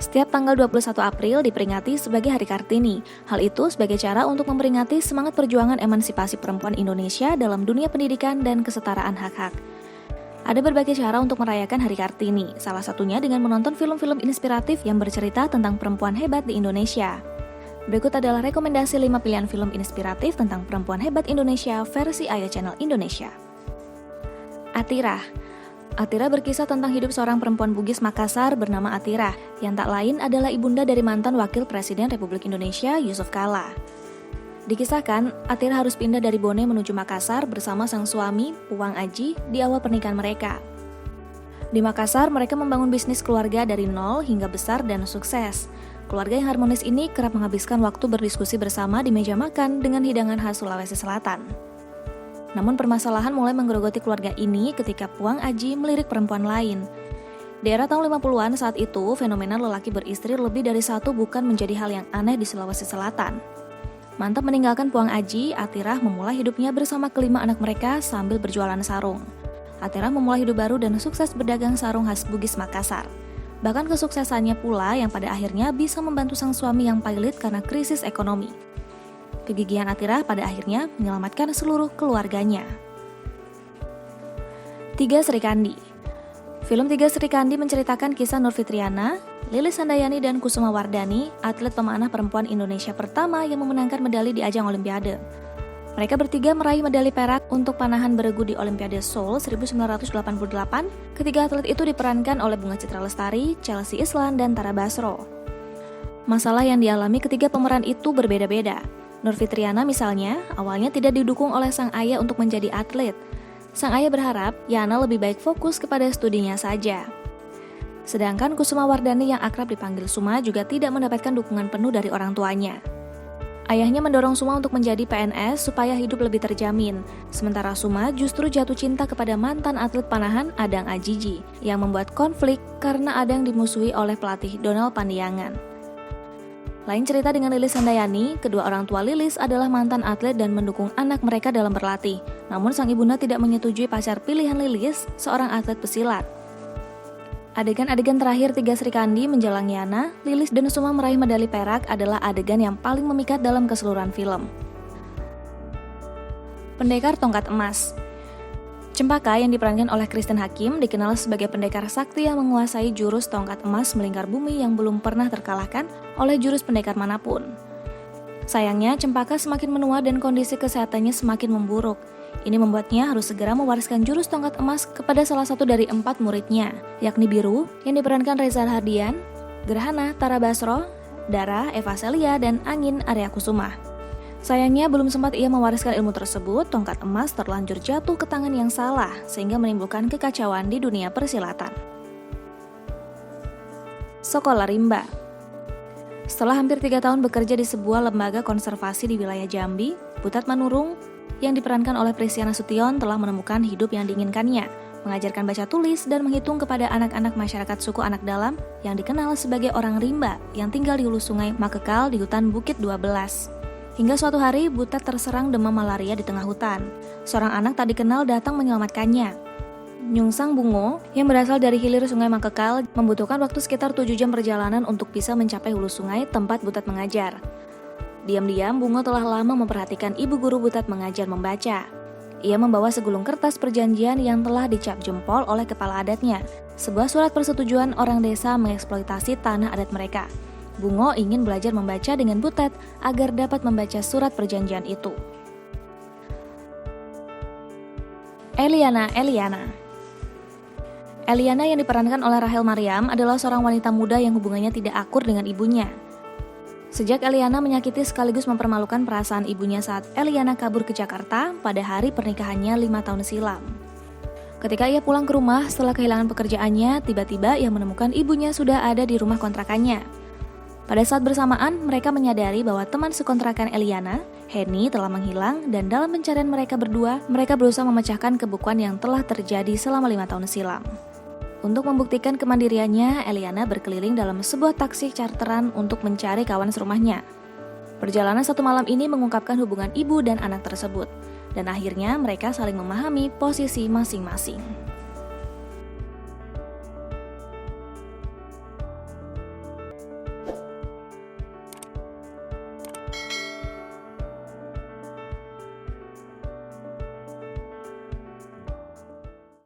Setiap tanggal 21 April diperingati sebagai Hari Kartini. Hal itu sebagai cara untuk memperingati semangat perjuangan emansipasi perempuan Indonesia dalam dunia pendidikan dan kesetaraan hak-hak. Ada berbagai cara untuk merayakan Hari Kartini, salah satunya dengan menonton film-film inspiratif yang bercerita tentang perempuan hebat di Indonesia. Berikut adalah rekomendasi 5 pilihan film inspiratif tentang perempuan hebat Indonesia versi Ayah Channel Indonesia. Atirah. Atirah berkisah tentang hidup seorang perempuan Bugis Makassar bernama Atirah, yang tak lain adalah ibunda dari mantan Wakil Presiden Republik Indonesia Yusuf Kala. Dikisahkan, Atirah harus pindah dari Bone menuju Makassar bersama sang suami, Puang Aji, di awal pernikahan mereka. Di Makassar, mereka membangun bisnis keluarga dari nol hingga besar dan sukses. Keluarga yang harmonis ini kerap menghabiskan waktu berdiskusi bersama di meja makan dengan hidangan khas Sulawesi Selatan. Namun permasalahan mulai menggerogoti keluarga ini ketika Puang Aji melirik perempuan lain. Di era tahun 50-an saat itu, fenomena lelaki beristri lebih dari satu bukan menjadi hal yang aneh di Sulawesi Selatan. Mantap meninggalkan Puang Aji, Atirah memulai hidupnya bersama kelima anak mereka sambil berjualan sarung. Atirah memulai hidup baru dan sukses berdagang sarung khas Bugis Makassar. Bahkan kesuksesannya pula yang pada akhirnya bisa membantu sang suami yang pailit karena krisis ekonomi. Kegigihan Atirah pada akhirnya menyelamatkan seluruh keluarganya. 3 Srikandi. Film 3 Srikandi menceritakan kisah Nur Fitriana, Lilis Handayani dan Kusuma Wardani, atlet pemanah perempuan Indonesia pertama yang memenangkan medali di ajang Olimpiade. Mereka bertiga meraih medali perak untuk panahan beregu di Olimpiade Seoul 1988. Ketiga atlet itu diperankan oleh Bunga Citra Lestari, Chelsea Islan, dan Tara Basro. Masalah yang dialami ketiga pemeran itu berbeda-beda. Nur Fitriana misalnya, awalnya tidak didukung oleh sang ayah untuk menjadi atlet. Sang ayah berharap Yana lebih baik fokus kepada studinya saja. Sedangkan Kusuma Wardani yang akrab dipanggil Suma juga tidak mendapatkan dukungan penuh dari orang tuanya. Ayahnya mendorong Suma untuk menjadi PNS supaya hidup lebih terjamin. Sementara Suma justru jatuh cinta kepada mantan atlet panahan Adang Ajiji yang membuat konflik karena Adang dimusuhi oleh pelatih Donald Pandiangan. Lain cerita dengan Lilis Handayani, kedua orang tua Lilis adalah mantan atlet dan mendukung anak mereka dalam berlatih. Namun sang ibunda tidak menyetujui pacar pilihan Lilis, seorang atlet pesilat. Adegan-adegan terakhir 3 Srikandi menjelang Yana, Lilis dan Suma meraih medali perak adalah adegan yang paling memikat dalam keseluruhan film. Pendekar Tongkat Emas. Cempaka yang diperankan oleh Kristen Hakim dikenal sebagai pendekar sakti yang menguasai jurus tongkat emas melingkar bumi yang belum pernah terkalahkan oleh jurus pendekar manapun. Sayangnya, Cempaka semakin menua dan kondisi kesehatannya semakin memburuk. Ini membuatnya harus segera mewariskan jurus tongkat emas kepada salah satu dari 4 muridnya, yakni Biru yang diperankan Reza Hardian, Gerhana Tara Basro, Dara Eva Celia, dan Angin Arya Kusuma. Sayangnya belum sempat ia mewariskan ilmu tersebut, tongkat emas terlanjur jatuh ke tangan yang salah sehingga menimbulkan kekacauan di dunia persilatan. Sekolah Rimba. Setelah hampir 3 tahun bekerja di sebuah lembaga konservasi di wilayah Jambi, Butat Manurung yang diperankan oleh Prisiana Sution telah menemukan hidup yang diinginkannya, mengajarkan baca tulis dan menghitung kepada anak-anak masyarakat suku Anak Dalam yang dikenal sebagai orang rimba yang tinggal di hulu sungai Makekal di hutan Bukit 12. Hingga suatu hari, Butat terserang demam malaria di tengah hutan. Seorang anak tak dikenal datang menyelamatkannya. Nyungsang Bungo, yang berasal dari hilir sungai Makekal, membutuhkan waktu sekitar 7 jam perjalanan untuk bisa mencapai hulu sungai tempat Butat mengajar. Diam-diam, Bungo telah lama memperhatikan ibu guru Butat mengajar membaca. Ia membawa segulung kertas perjanjian yang telah dicap jempol oleh kepala adatnya, sebuah surat persetujuan orang desa mengeksploitasi tanah adat mereka. Bungo ingin belajar membaca dengan Butat agar dapat membaca surat perjanjian itu. Eliana yang diperankan oleh Rachel Maryam adalah seorang wanita muda yang hubungannya tidak akur dengan ibunya. Sejak Eliana menyakiti sekaligus mempermalukan perasaan ibunya saat Eliana kabur ke Jakarta pada hari pernikahannya 5 tahun silam. Ketika ia pulang ke rumah setelah kehilangan pekerjaannya, tiba-tiba ia menemukan ibunya sudah ada di rumah kontrakannya. Pada saat bersamaan, mereka menyadari bahwa teman sekontrakan Eliana, Henny, telah menghilang dan dalam pencarian mereka berdua, mereka berusaha memecahkan kebukuan yang telah terjadi selama 5 tahun silam. Untuk membuktikan kemandiriannya, Eliana berkeliling dalam sebuah taksi charteran untuk mencari kawan serumahnya. Perjalanan 1 malam ini mengungkapkan hubungan ibu dan anak tersebut, dan akhirnya mereka saling memahami posisi masing-masing.